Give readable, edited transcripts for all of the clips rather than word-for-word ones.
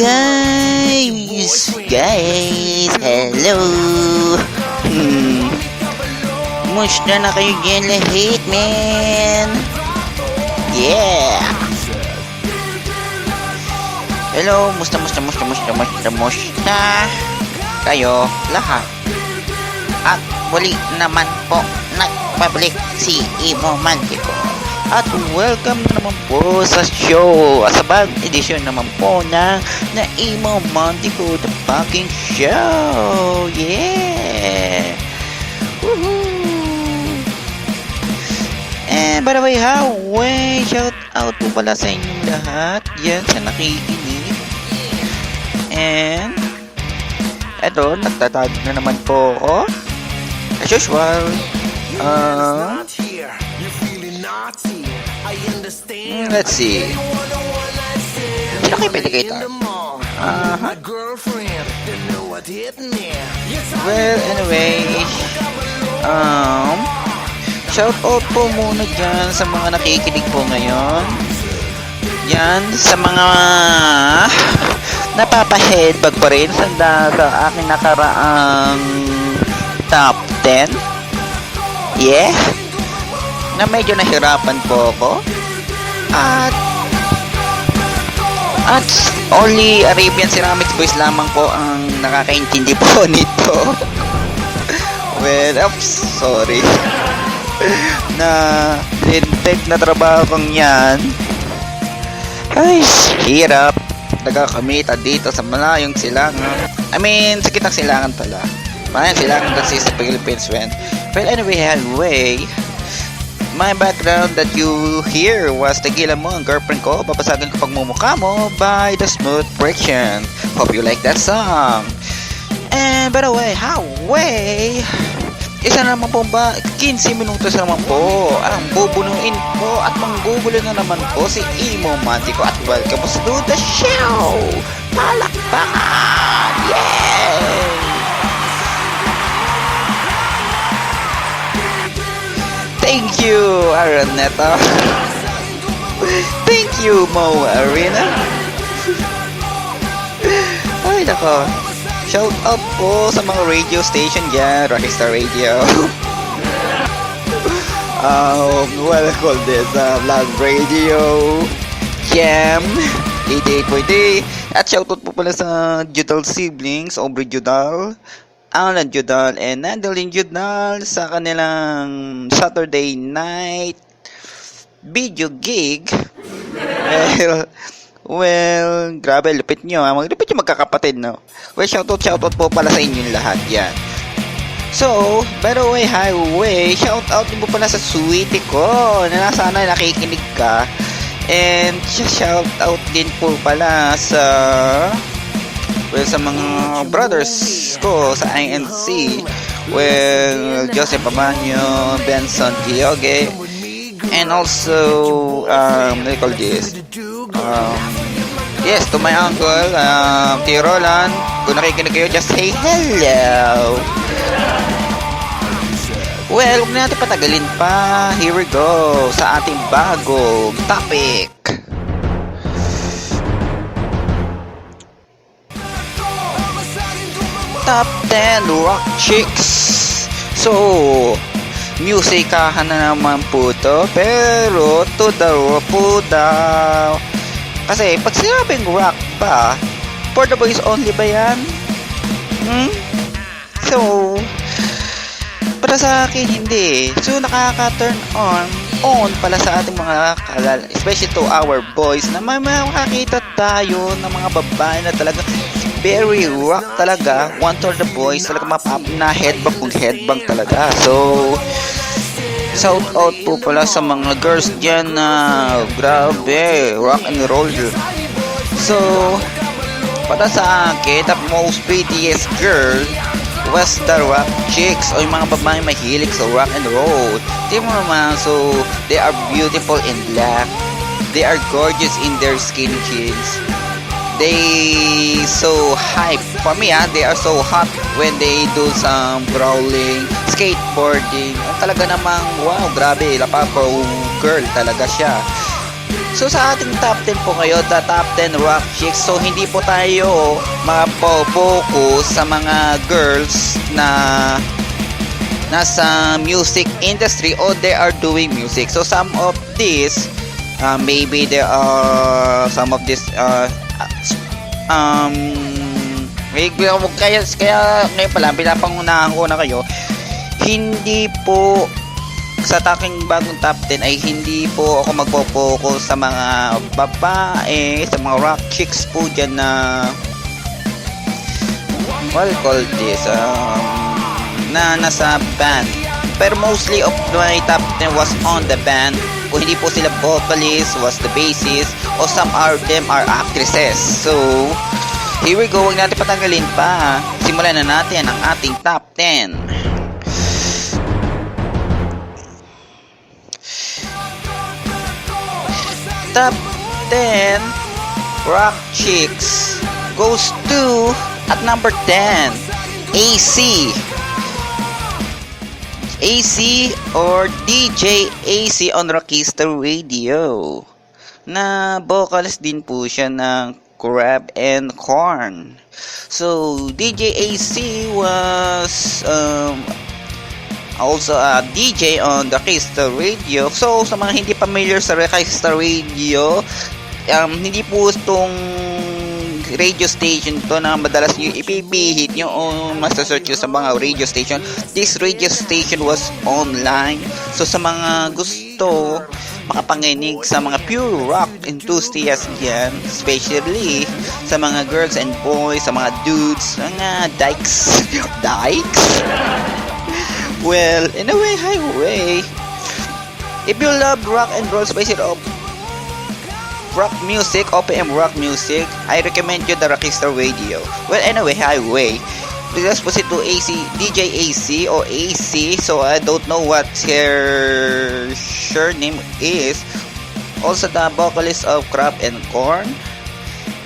Guys, hello. Musta na kayo dyan lahat, man? Yeah. Hello, musta kayo lahat. At muli naman po nagpabalik si Imo Mantico. At welcome naman po sa show, sa bagong edisyon naman po na Imo Mantico, the fucking show. Yeah. Woohoo. And by the way, shout out po pala sa inyong lahat yan sa nakikinig. And eto, nagtatag na naman po ako as usual. Let's see. Sino kayo Pelicator? Well, anyway, shout out po muna dyan sa mga nakikinig po ngayon. Yan, sa mga napapaheadbag pa rin sa aking nakaraang top 10. Yeah. Na medyo nahirapan po ako. At only Arabian Ceramics Boys lamang po ang nakakaintindi po nito. Well, oops, sorry. Na lintek na trabaho kong yan. Ay, hirap. Nagkakamita dito sa malayong silangan. I mean, sa kitang silangan pala. Malayong silangan kasi sa Philippines went. Well, anyway, my background that you hear was Tequila Mo, ang girlfriend ko, babasagin ko pagmumukha mo by The Smooth Friction. Hope you like that song. And by the way, isa na naman po ba, 15 minutos na naman po ang bubunuin po at manggugulo na naman po si Imo Mantico at welcome to the show. Palakpakan! Yay! Thank you, Araneta. Thank you, Mo Arena. Ay, nako. Shout out po sa mga radio station dyan. Rockstar Radio. What I call this? Vlog Radio. Jam. 88.8. At shout out po pala sa Judal Siblings, Aubrey Judal, Alan Judal, and Nandalyn Judal sa kanilang Saturday night video gig. Well, grabe, lupit nyo. Lupit nyo magkakapatid, no? Well, shoutout po pala sa inyong lahat yan. So, by the way, shoutout din po pala sa sweetie ko na sana nakikinig ka. And shoutout din po pala sa mga brothers ko sa INC. Well, Joseph Pabanyo, Benson Kioge, and also, what do you call this? Yes, to my uncle, Tio Roland. Kung nakikinig kayo, just say hello. Well, huwag na natin patagalin pa. Here we go sa ating bagong topic. Top 10 Rock Chicks. So, musikahan na naman po to, pero to the rock po daw. Kasi pag sinabing rock ba, for the boys only ba yan? So, para sa akin hindi. So, nakaka-turn on pala sa ating mga kalal, especially to our boys, na may makakita tayo ng mga babae na talaga very rock talaga. One to the boys talaga mapap na headbang talaga. So, shout out po pala sa mga girls dyan na grabe, rock and roll. So, para sa akin, the most prettiest girl was the Rock Chicks, o yung mga babae mahilig sa rock and roll. Tingnan mo naman, so they are beautiful in black, they are gorgeous in their skinny jeans, they so hype for me, they are so hot when they do some crawling, skateboarding. Talaga namang wow, grabe, lapapo girl talaga siya. So sa ating top 10 po ngayon, the top 10 rock chicks. So hindi po tayo focus sa mga girls na nasa music industry or they are doing music. So some of these, maybe there are some of this kaya ngayon pala pinapangunahan ko na kayo, hindi po sa taking bagong top 10 ay hindi po ako magpo-focus sa mga babae, sa mga rock chicks po dyan na what do you call this, na nasa band. Pero mostly of my top 10 was on the band. Kung hindi po sila vocalist, was the bassist, or some of them are actresses. So here we go, huwag natin patanggalin pa. Simulan na natin ang ating top 10. Top 10 rock chicks goes to at number 10, AC. AC or DJ AC on Rockista Radio. Na vocalist din po siya ng Crab and Corn. So DJ AC was also a DJ on the Rockista Radio. So sa mga hindi familiar sa Rockista Radio, hindi po itong radio station to na madalas nyo ipipihit nyo o masasearch nyo sa mga radio station. This radio station was online. So sa mga gusto makapanginig sa mga pure rock enthusiasts yan, especially sa mga girls and boys, sa mga dudes, mga dykes. Well, in a way, highway. If you love rock and roll, space it up. Rock music, OPM rock music, I recommend you the Rockista Radio. Well, anyway, highway. Let's proceed to AC, DJ AC or AC. So I don't know what her name is. Also the vocalist of Crab and Corn.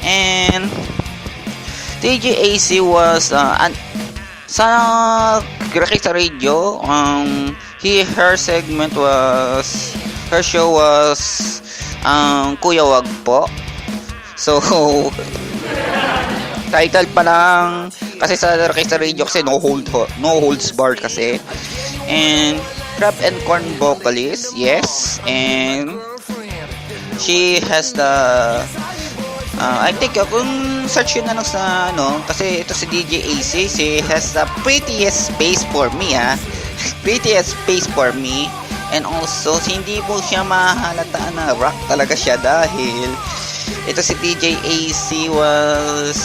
And DJ AC was sa Rockista Radio, her show was Kuya Wag po. So title pa lang kasi sa Rockista Radio kasi no holds barred kasi. And Crab and Corn vocalist, yes, and she has the I think kung search yun na lang sa kasi ito si DJ AC, she has the prettiest face for me, prettiest face for me. And also hindi po siya mahalata na rock talaga siya dahil ito si DJ AC was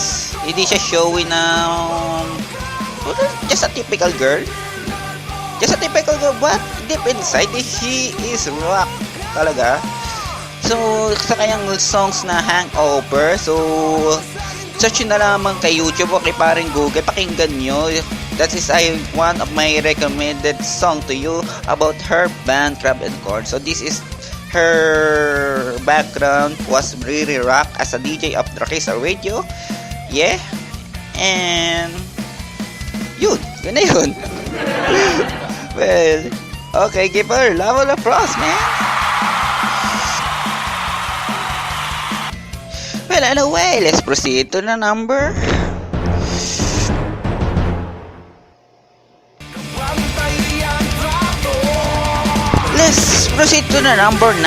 hindi siya showy na just a typical girl, but deep inside she is rock talaga. So, sa kanyang songs na Hangover, so search na lamang kay YouTube o kay paring Google, pakinggan nyo. That is one of my recommended song to you about her band Crab and Corn. So this is her background was really rock as a DJ of Rockista Radio. Yeah. And yun na yun. Well, okay, give her a level of applause, man. Well, anyway, let's proceed to the number. Let's proceed to the number 9.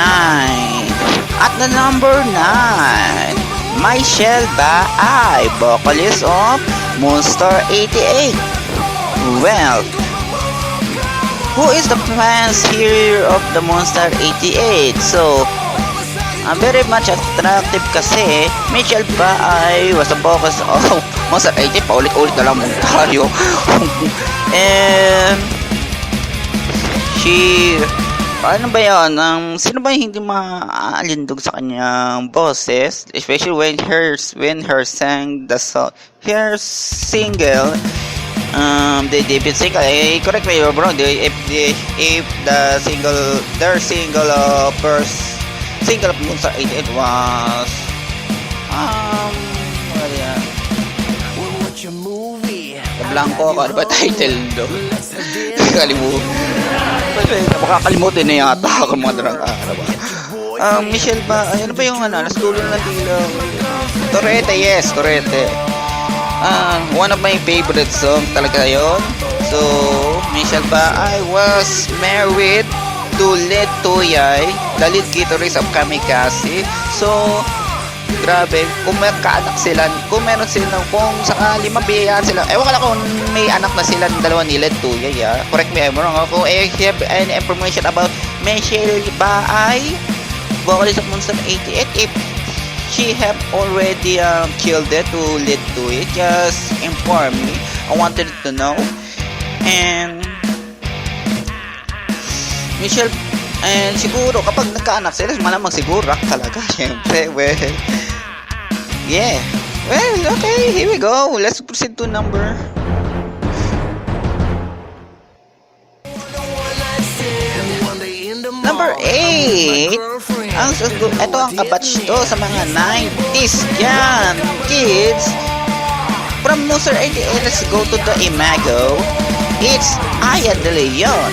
At the number 9, Michelle Baay, vocalist of Monster 88. Well, who is the fans here of the Monster 88? So, very much attractive kasi Michelle Baay was a vocalist of Monster 88. Paulit-ulit na lang mong tayo. And she, ano ba yun? Sino ba hindi maalindog sa kanyang boses? Especially when her sang the song, her single, the debut single. Correct me bro. If the single, their single first single of Monster 88 was what yan? The Blanco, ano ba title do? Makakalimutin na yata ako mga drang ba? Michelle ba? Ay, ano ba yung ano? Nasa dulo ng dilo. Torete, yes, Torete. One of my favorite song talaga yon. So, Michelle ba? I was married to Led Tuyay, the lead guitarist of Kamikaze. So, grabe, kung may kaanak sila, kung meron sila, kung sakali mabiyayaan sila, ewan ko lang kung may anak na sila ng dalawa ni Led Tuyay, correct me if I'm wrong. Kung I have any information about Michelle Baay, vocalist of Monster 88, if she have already killed it to Led Tuyay, just inform me. I wanted to know. And Michelle, and siguro kapag nagkaanak sila, malamang siguro rock talaga, syempre. Well, yeah. Well, okay, here we go. Let's proceed to number 8. Ito ang kabatch to sa mga 90s yan, kids. From Monster 88, let's go to the Imago. It's Aya de Leon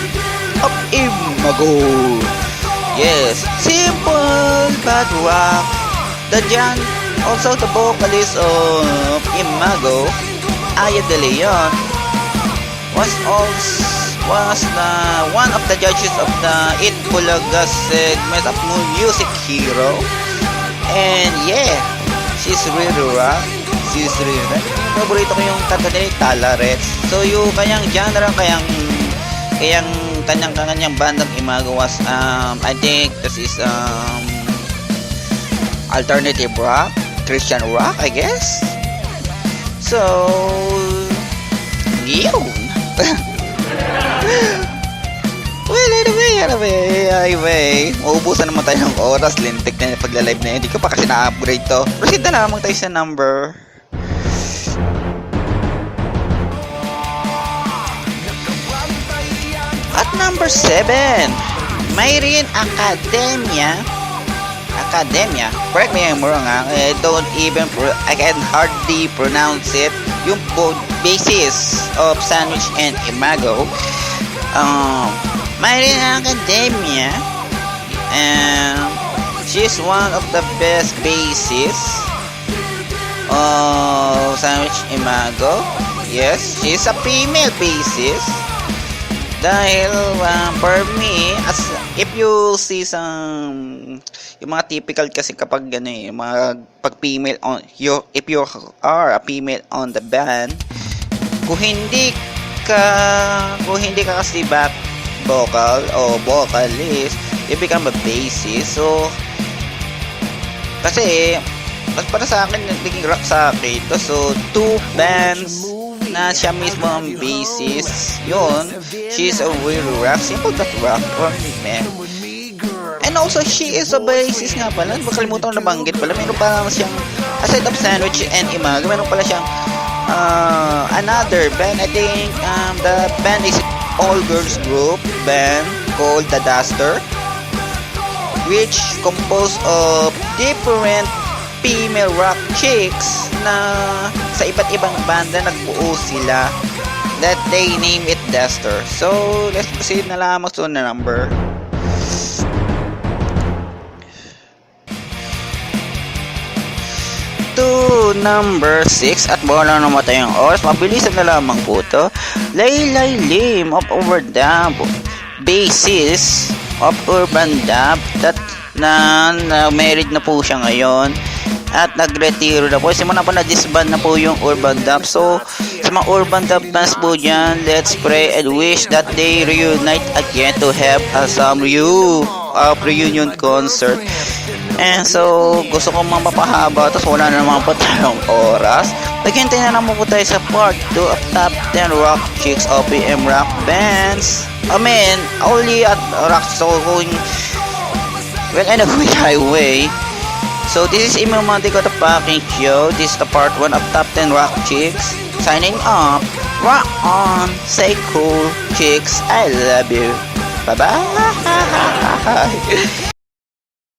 of Imago. Yes, simple but rock. The Jan, also the vocalist of Imago, Aya de Leon, was one of the judges of the It Bulaga segment of Music Hero. And yeah, she's really rock. She's really rock. Paborito ko yung kanta nila, Talarets. So yung kanyang genre, kanyang bandang Imago was I think this is alternative rock, Christian rock, I guess. So yun. Well, anyway, mauubusan naman tayo ng oras, lintik na yung pagla-live na yun. Hindi ko pa kasi na-upgrade to. Proceed na lamang tayo sa number at number 7, Mayrin Academia. Correct me if I'm wrong, I can hardly pronounce it. Yung basis of Sandwich and Imago. Mayrin Academia, and she's one of the best bassists of Sandwich Imago. Yes, she's a female bassist. Dahil for me, as if you see yung mga typical kasi kapag yung mga pag female on if you are a female on the band, kung hindi ka kasi back vocal o vocalist, you become a bassist. So kasi para sa akin naging rock sa akin to. So two bands na siya mismo ang bassist, yun, she's a really rock, simple but rock for me, man. And also, she is a bassist nga pala, makalimutan ko nabanggit pala, meron pa siyang, aside of Sandwich and Imago, meron pala siyang another band. I think the band is all girls group band called The Duster, which composed of different female rock chicks na sa iba't ibang banda nagbuo sila, that they name it Duster. So let's proceed na lamang to na number number 6, at wala na naman tayong oras, mabilisan na lamang po to. Laylay Lim of Overdub, bassist of Urban Dub, that na married na po siya ngayon at nagretiro na po. Simula po na-disband na po yung Urban Dub. So sa mga Urban Dub fans po dyan, let's pray and wish that they reunite again to have some reunion concert. And so gusto ko mapahaba, tapos wala na naman po tayong oras. Naghintay na naman po tayo sa part 2 of Top 10 Rock Chicks OPM Rock Bands. I mean, only at rock, so going well, anyway. So this is Imo Montico, the Packing Show. This is the part 1 of Top 10 Rock Chicks. Signing up. Rock on. Say cool, chicks. I love you. Bye-bye.